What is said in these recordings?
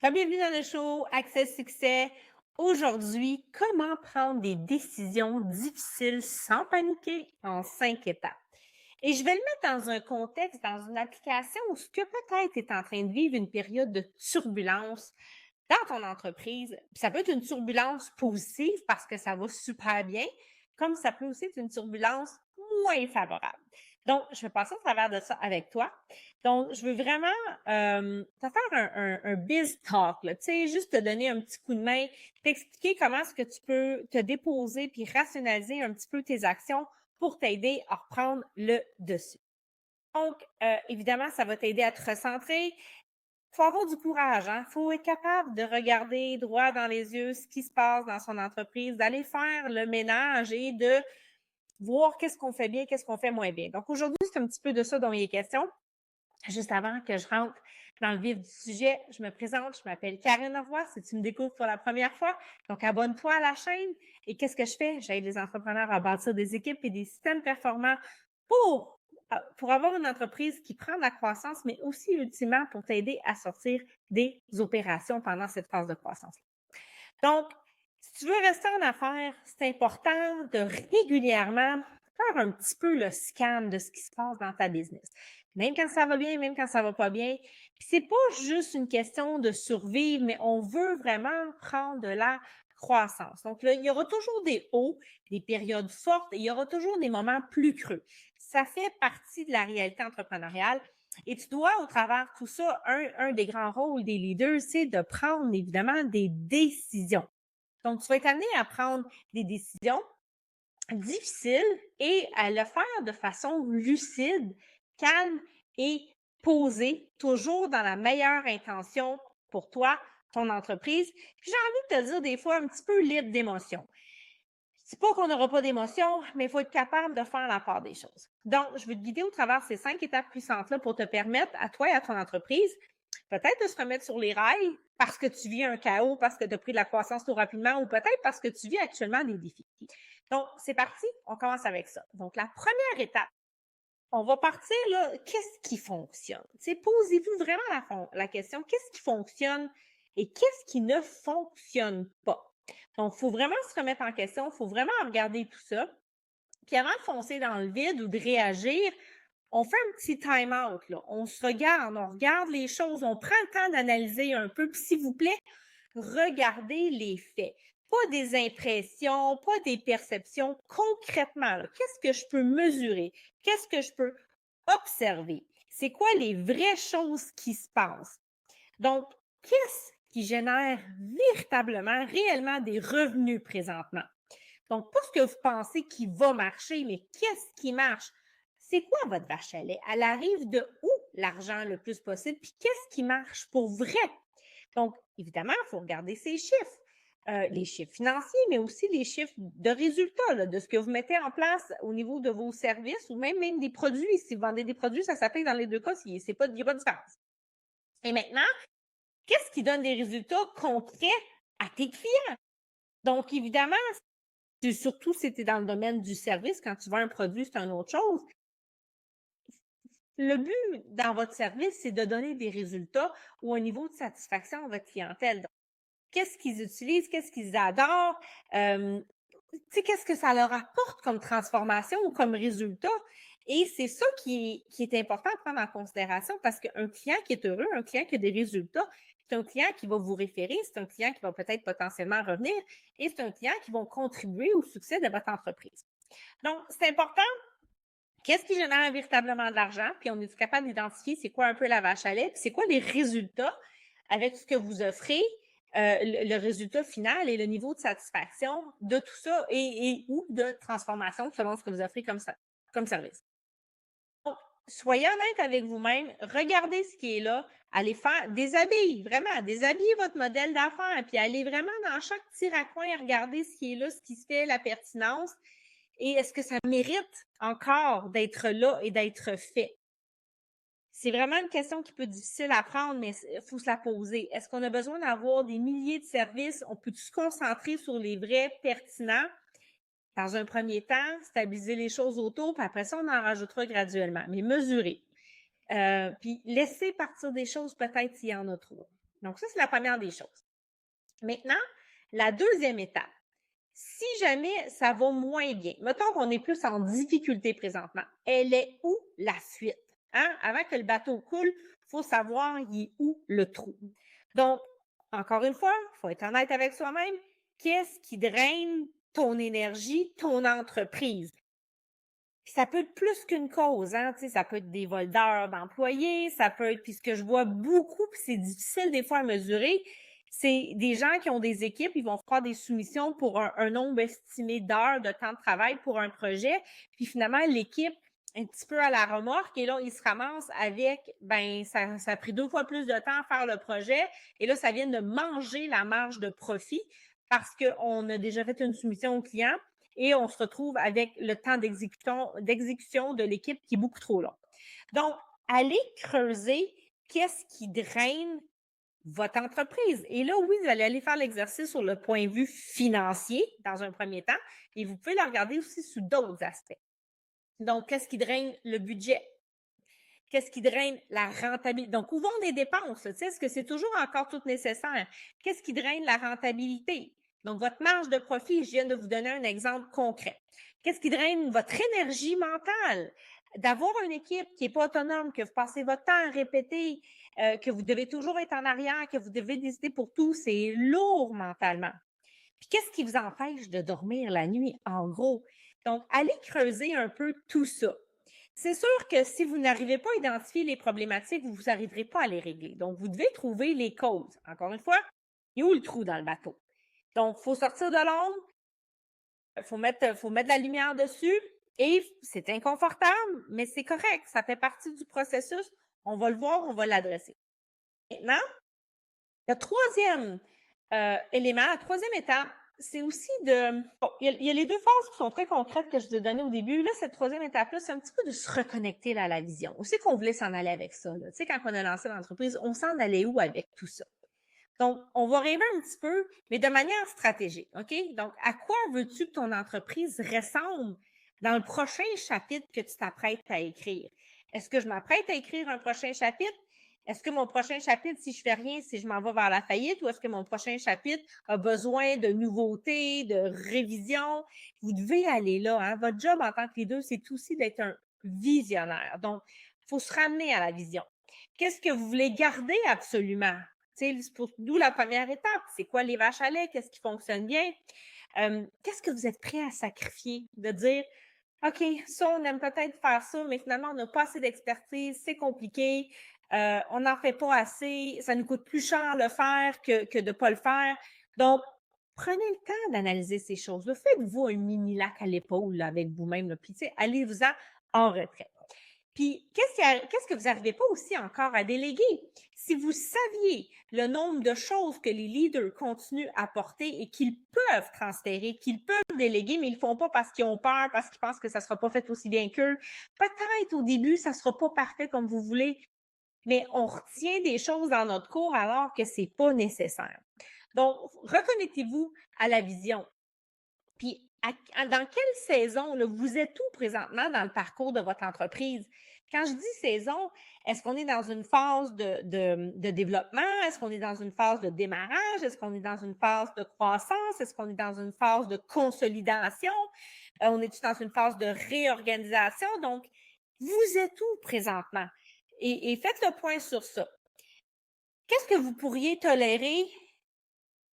Bienvenue dans le show Accès Succès. Aujourd'hui, comment prendre des décisions difficiles sans paniquer en 5 étapes. Et je vais le mettre dans un contexte, dans une application où ce que peut-être est en train de vivre une période de turbulence dans ton entreprise. Puis ça peut être une turbulence positive parce que ça va super bien, comme ça peut aussi être une turbulence moins favorable. Donc, je vais passer au travers de ça avec toi. Donc, je veux vraiment te faire un biz talk, là, tu sais, juste te donner un petit coup de main, t'expliquer comment est-ce que tu peux te déposer puis rationaliser un petit peu tes actions pour t'aider à reprendre le dessus. Donc, évidemment, ça va t'aider à te recentrer. Faut avoir du courage, hein. Faut être capable de regarder droit dans les yeux ce qui se passe dans son entreprise, d'aller faire le ménage et de voir qu'est-ce qu'on fait bien, qu'est-ce qu'on fait moins bien. Donc, aujourd'hui, c'est un petit peu de ça dont il est question. Juste avant que je rentre dans le vif du sujet, je me présente, je m'appelle Karine Roy, si tu me découvres pour la première fois. Donc, abonne-toi à la chaîne. Et qu'est-ce que je fais? J'aide les entrepreneurs à bâtir des équipes et des systèmes performants pour avoir une entreprise qui prend de la croissance, mais aussi ultimement pour t'aider à sortir des opérations pendant cette phase de croissance. Donc, si tu veux rester en affaires, c'est important de régulièrement faire un petit peu le scan de ce qui se passe dans ta business. Même quand ça va bien, même quand ça va pas bien. Puis c'est pas juste une question de survivre, mais on veut vraiment prendre de la croissance. Donc là, il y aura toujours des hauts, des périodes fortes, et il y aura toujours des moments plus creux. Ça fait partie de la réalité entrepreneuriale. Et tu dois, au travers de tout ça, un des grands rôles des leaders, c'est de prendre évidemment des décisions. Donc, tu vas être amené à prendre des décisions difficiles et à le faire de façon lucide, calme et posée, toujours dans la meilleure intention pour toi, ton entreprise. Puis j'ai envie de te dire des fois un petit peu libre d'émotion. C'est pas qu'on n'aura pas d'émotion, mais il faut être capable de faire la part des choses. Donc, je vais te guider au travers de ces 5 étapes puissantes-là pour te permettre, à toi et à ton entreprise, peut-être de se remettre sur les rails parce que tu vis un chaos, parce que tu as pris de la croissance trop rapidement ou peut-être parce que tu vis actuellement des défis. Donc, c'est parti, on commence avec ça. Donc, la première étape, on va partir là, qu'est-ce qui fonctionne? C'est posez-vous vraiment la question, qu'est-ce qui fonctionne et qu'est-ce qui ne fonctionne pas? Donc, il faut vraiment se remettre en question, il faut vraiment regarder tout ça. Puis avant de foncer dans le vide ou de réagir, on fait un petit time-out, là. On se regarde, on regarde les choses, on prend le temps d'analyser un peu. Puis s'il vous plaît, regardez les faits. Pas des impressions, pas des perceptions. Concrètement, qu'est-ce que je peux mesurer? Qu'est-ce que je peux observer? C'est quoi les vraies choses qui se passent? Donc, qu'est-ce qui génère véritablement, réellement des revenus présentement? Donc, pas ce que vous pensez qui va marcher, mais qu'est-ce qui marche? C'est quoi votre vache à lait? Elle arrive de où l'argent le plus possible? Puis qu'est-ce qui marche pour vrai? Donc, évidemment, il faut regarder ces chiffres. Les chiffres financiers, mais aussi les chiffres de résultats, là, de ce que vous mettez en place au niveau de vos services ou même des produits. Si vous vendez des produits, ça s'applique dans les deux cas, il n'y a pas de différence. Et maintenant, qu'est-ce qui donne des résultats concrets à tes clients? Donc, évidemment, surtout si tu es dans le domaine du service, quand tu vends un produit, c'est une autre chose. Le but dans votre service, c'est de donner des résultats ou un niveau de satisfaction à votre clientèle. Donc, qu'est-ce qu'ils utilisent? Qu'est-ce qu'ils adorent? Tu sais, qu'est-ce que ça leur apporte comme transformation ou comme résultat? Et c'est ça qui est important à prendre en considération parce qu'un client qui est heureux, un client qui a des résultats, c'est un client qui va vous référer, c'est un client qui va peut-être potentiellement revenir et c'est un client qui va contribuer au succès de votre entreprise. Donc, c'est important. Qu'est-ce qui génère véritablement de l'argent? Puis on est capable d'identifier c'est quoi un peu la vache à lait, puis c'est quoi les résultats avec ce que vous offrez, le résultat final et le niveau de satisfaction de tout ça et ou de transformation selon ce que vous offrez comme service. Donc, soyez honnête avec vous-même, regardez ce qui est là, allez faire déshabiller, vraiment, déshabiller votre modèle d'affaires, puis allez vraiment dans chaque petit raccoin regarder ce qui est là, ce qui se fait, la pertinence, et est-ce que ça mérite encore d'être là et d'être fait? C'est vraiment une question qui peut être difficile à prendre, mais il faut se la poser. Est-ce qu'on a besoin d'avoir des milliers de services? On peut se concentrer sur les vrais pertinents? Dans un premier temps, stabiliser les choses autour, puis après ça, on en rajoutera graduellement, mais mesurer. Puis laisser partir des choses peut-être s'il y en a trop. Donc, ça, c'est la première des choses. Maintenant, la deuxième étape. Si jamais ça va moins bien, mettons qu'on est plus en difficulté présentement, elle est où la fuite? Hein? Avant que le bateau coule, il faut savoir il est où le trou. Donc, encore une fois, il faut être honnête avec soi-même. Qu'est-ce qui draine ton énergie, ton entreprise? Puis ça peut être plus qu'une cause, hein, tu sais, ça peut être des vols d'heures d'employés, ça peut être, puis ce que je vois beaucoup, puis c'est difficile des fois à mesurer, c'est des gens qui ont des équipes, ils vont faire des soumissions pour un nombre estimé d'heures de temps de travail pour un projet, puis finalement, l'équipe un petit peu à la remorque, et là, ils se ramassent avec, ben, ça a pris 2 fois plus de temps à faire le projet, et là, ça vient de manger la marge de profit parce qu'on a déjà fait une soumission au client, et on se retrouve avec le temps d'exécution de l'équipe qui est beaucoup trop long. Donc, allez creuser qu'est-ce qui draine votre entreprise. Et là, oui, vous allez aller faire l'exercice sur le point de vue financier dans un premier temps, et vous pouvez le regarder aussi sous d'autres aspects. Donc, qu'est-ce qui draine le budget? Qu'est-ce qui draine la rentabilité? Donc, où vont les dépenses? Tu sais, est-ce que c'est toujours encore tout nécessaire? Qu'est-ce qui draine la rentabilité? Donc, votre marge de profit, je viens de vous donner un exemple concret. Qu'est-ce qui draine votre énergie mentale? D'avoir une équipe qui n'est pas autonome, que vous passez votre temps à répéter, que vous devez toujours être en arrière, que vous devez décider pour tout, c'est lourd mentalement. Puis, qu'est-ce qui vous empêche de dormir la nuit, en gros? Donc, allez creuser un peu tout ça. C'est sûr que si vous n'arrivez pas à identifier les problématiques, vous n'arriverez pas à les régler. Donc, vous devez trouver les causes. Encore une fois, il y a où le trou dans le bateau? Donc, il faut sortir de l'ombre, il faut mettre de la lumière dessus, et c'est inconfortable, mais c'est correct, ça fait partie du processus. On va le voir, on va l'adresser. Maintenant, le troisième élément, la troisième étape, c'est aussi de... Bon, il y a les deux phases qui sont très concrètes que je vous ai données au début. Là, cette troisième étape-là, c'est un petit peu de se reconnecter là, à la vision. On sait qu'on voulait s'en aller avec ça. Tu sais, quand on a lancé l'entreprise, on s'en allait où avec tout ça? Donc, on va rêver un petit peu, mais de manière stratégique, OK? Donc, à quoi veux-tu que ton entreprise ressemble dans le prochain chapitre que tu t'apprêtes à écrire? Est-ce que je m'apprête à écrire un prochain chapitre? Est-ce que mon prochain chapitre, si je fais rien, si je m'en vais vers la faillite, ou est-ce que mon prochain chapitre a besoin de nouveautés, de révisions? Vous devez aller là, hein? Votre job en tant que leader, c'est aussi d'être un visionnaire. Donc, il faut se ramener à la vision. Qu'est-ce que vous voulez garder absolument? D'où la première étape. C'est quoi les vaches à lait? Qu'est-ce qui fonctionne bien? Qu'est-ce que vous êtes prêt à sacrifier? De dire, OK, ça, on aime peut-être faire ça, mais finalement, on n'a pas assez d'expertise, c'est compliqué, on n'en fait pas assez, ça nous coûte plus cher le faire que de ne pas le faire. Donc, prenez le temps d'analyser ces choses-là. Faites-vous un mini lac à l'épaule là, avec vous-même, là, puis allez-vous-en en retrait. Puis, qu'est-ce que vous n'arrivez pas aussi encore à déléguer? Si vous saviez le nombre de choses que les leaders continuent à porter et qu'ils peuvent transférer, qu'ils peuvent déléguer, mais ils ne le font pas parce qu'ils ont peur, parce qu'ils pensent que ça ne sera pas fait aussi bien qu'eux. Peut-être au début, ça ne sera pas parfait comme vous voulez, mais on retient des choses dans notre cours alors que ce n'est pas nécessaire. Donc, reconnectez-vous à la vision. Puis, dans quelle saison, là, vous êtes où présentement dans le parcours de votre entreprise? Quand je dis saison, est-ce qu'on est dans une phase de développement? Est-ce qu'on est dans une phase de démarrage? Est-ce qu'on est dans une phase de croissance? Est-ce qu'on est dans une phase de consolidation? On est dans une phase de réorganisation? Donc, vous êtes où présentement? Et faites le point sur ça. Qu'est-ce que vous pourriez tolérer?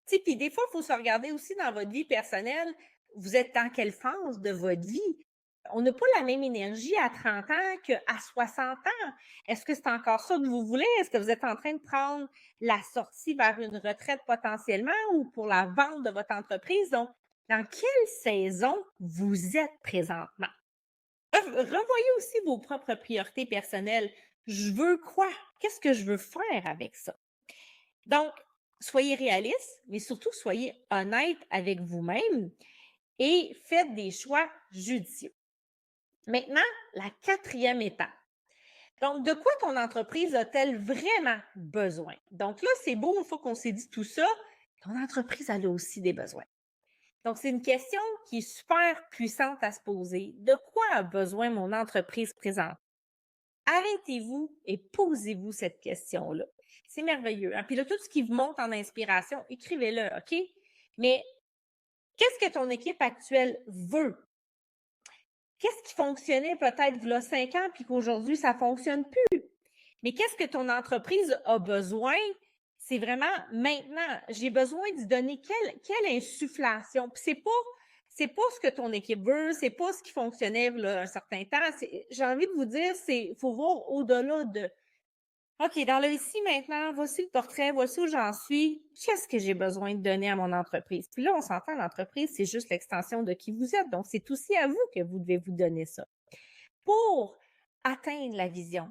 Puis des fois, il faut se regarder aussi dans votre vie personnelle. Vous êtes dans quelle phase de votre vie? On n'a pas la même énergie à 30 ans qu'à 60 ans. Est-ce que c'est encore ça que vous voulez? Est-ce que vous êtes en train de prendre la sortie vers une retraite potentiellement ou pour la vente de votre entreprise? Donc, dans quelle saison vous êtes présentement? Revoyez aussi vos propres priorités personnelles. Je veux quoi? Qu'est-ce que je veux faire avec ça? Donc, soyez réaliste, mais surtout soyez honnête avec vous-même et faites des choix judicieux. Maintenant, la quatrième étape. Donc, de quoi ton entreprise a-t-elle vraiment besoin? Donc là, c'est beau, une fois qu'on s'est dit tout ça, ton entreprise elle a aussi des besoins. Donc, c'est une question qui est super puissante à se poser. De quoi a besoin mon entreprise présente? Arrêtez-vous et posez-vous cette question-là. C'est merveilleux. Hein? Puis là, tout ce qui vous monte en inspiration, écrivez-le, OK? Mais qu'est-ce que ton équipe actuelle veut? Qu'est-ce qui fonctionnait peut-être il y a 5 ans puis qu'aujourd'hui, ça ne fonctionne plus? Mais qu'est-ce que ton entreprise a besoin? C'est vraiment maintenant. J'ai besoin de donner quelle insufflation. Puis c'est pas ce que ton équipe veut, c'est pas ce qui fonctionnait là, un certain temps. J'ai envie de vous dire, faut voir au-delà de OK, dans le ici maintenant, voici le portrait, voici où j'en suis. Qu'est-ce que j'ai besoin de donner à mon entreprise? Puis là, on s'entend, l'entreprise, c'est juste l'extension de qui vous êtes. Donc, c'est aussi à vous que vous devez vous donner ça. Pour atteindre la vision,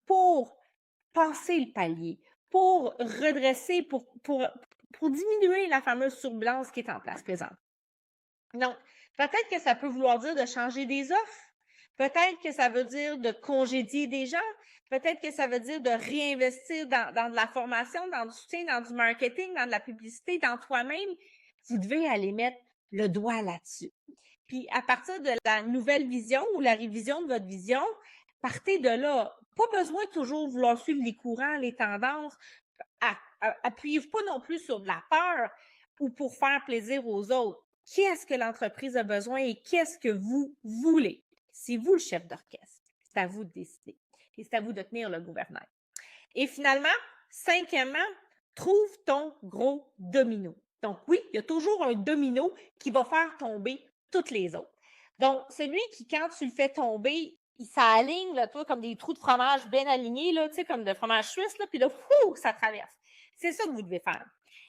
pour passer le palier, pour redresser, pour diminuer la fameuse turbulence qui est en place présente. Donc, peut-être que ça peut vouloir dire de changer des offres. Peut-être que ça veut dire de congédier des gens. Peut-être que ça veut dire de réinvestir dans de la formation, dans du soutien, dans du marketing, dans de la publicité, dans toi-même. Vous devez aller mettre le doigt là-dessus. Puis, à partir de la nouvelle vision ou la révision de votre vision, partez de là. Pas besoin de toujours vouloir suivre les courants, les tendances. Appuyez-vous pas non plus sur de la peur ou pour faire plaisir aux autres. Qu'est-ce que l'entreprise a besoin et qu'est-ce que vous voulez? C'est vous le chef d'orchestre. C'est à vous de décider. Et c'est à vous de tenir le gouvernail. Et finalement, 5e, trouve ton gros domino. Donc oui, il y a toujours un domino qui va faire tomber toutes les autres. Donc, celui qui, quand tu le fais tomber, il s'aligne, là, toi, comme des trous de fromage bien alignés, là, tu sais, comme de fromage suisse, là, puis là, fou, ça traverse. C'est ça que vous devez faire.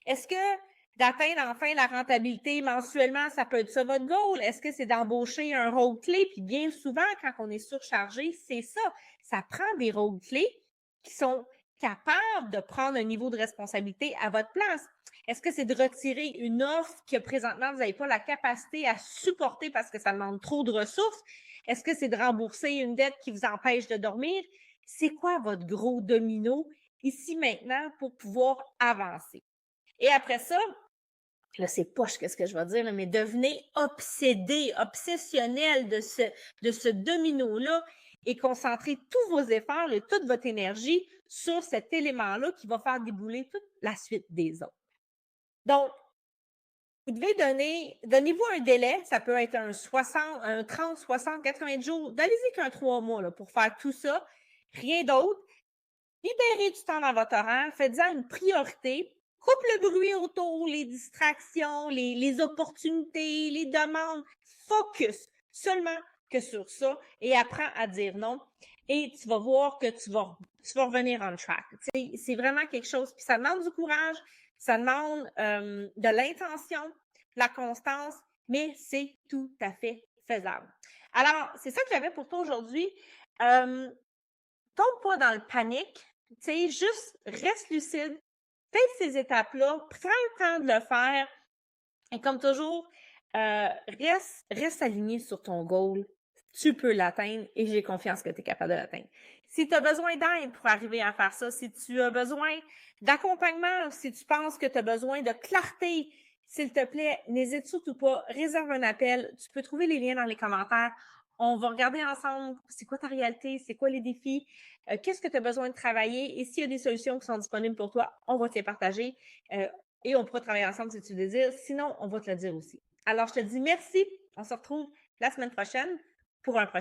Est-ce que d'atteindre enfin la rentabilité mensuellement, ça peut être ça votre goal? Est-ce que c'est d'embaucher un rôle clé? Puis bien souvent, quand on est surchargé, c'est ça. Ça prend des rôles clés qui sont capables de prendre un niveau de responsabilité à votre place. Est-ce que c'est de retirer une offre que présentement, vous n'avez pas la capacité à supporter parce que ça demande trop de ressources? Est-ce que c'est de rembourser une dette qui vous empêche de dormir? C'est quoi votre gros domino ici maintenant pour pouvoir avancer? Et après ça, là, c'est poche qu'est-ce que je vais dire, là, mais devenez obsédé, obsessionnel de ce domino-là et concentrez tous vos efforts et toute votre énergie sur cet élément-là qui va faire débouler toute la suite des autres. Donc, vous devez donnez-vous un délai, ça peut être un 30, 60, 80 jours, donnez-y qu'un 3 mois là, pour faire tout ça, rien d'autre. Libérez du temps dans votre horaire, faites-en une priorité, coupe le bruit autour, les distractions, les opportunités, les demandes, focus seulement que sur ça et apprends à dire non et tu vas voir que tu vas revenir on track. C'est vraiment quelque chose, puis ça demande du courage, ça demande de l'intention, de la constance, mais c'est tout à fait faisable. Alors, c'est ça que j'avais pour toi aujourd'hui. Tombe pas dans le panique, tu sais, juste reste lucide, fais ces étapes-là, prends le temps de le faire, et comme toujours, reste aligné sur ton goal, tu peux l'atteindre, et j'ai confiance que tu es capable de l'atteindre. Si tu as besoin d'aide pour arriver à faire ça, si tu as besoin d'accompagnement, si tu penses que tu as besoin de clarté, s'il te plaît, n'hésite surtout pas, réserve un appel, tu peux trouver les liens dans les commentaires. On va regarder ensemble c'est quoi ta réalité, c'est quoi les défis, qu'est-ce que tu as besoin de travailler et s'il y a des solutions qui sont disponibles pour toi, on va te les partager et on pourra travailler ensemble si tu le désires. Sinon, on va te le dire aussi. Alors, je te dis merci. On se retrouve la semaine prochaine pour un prochain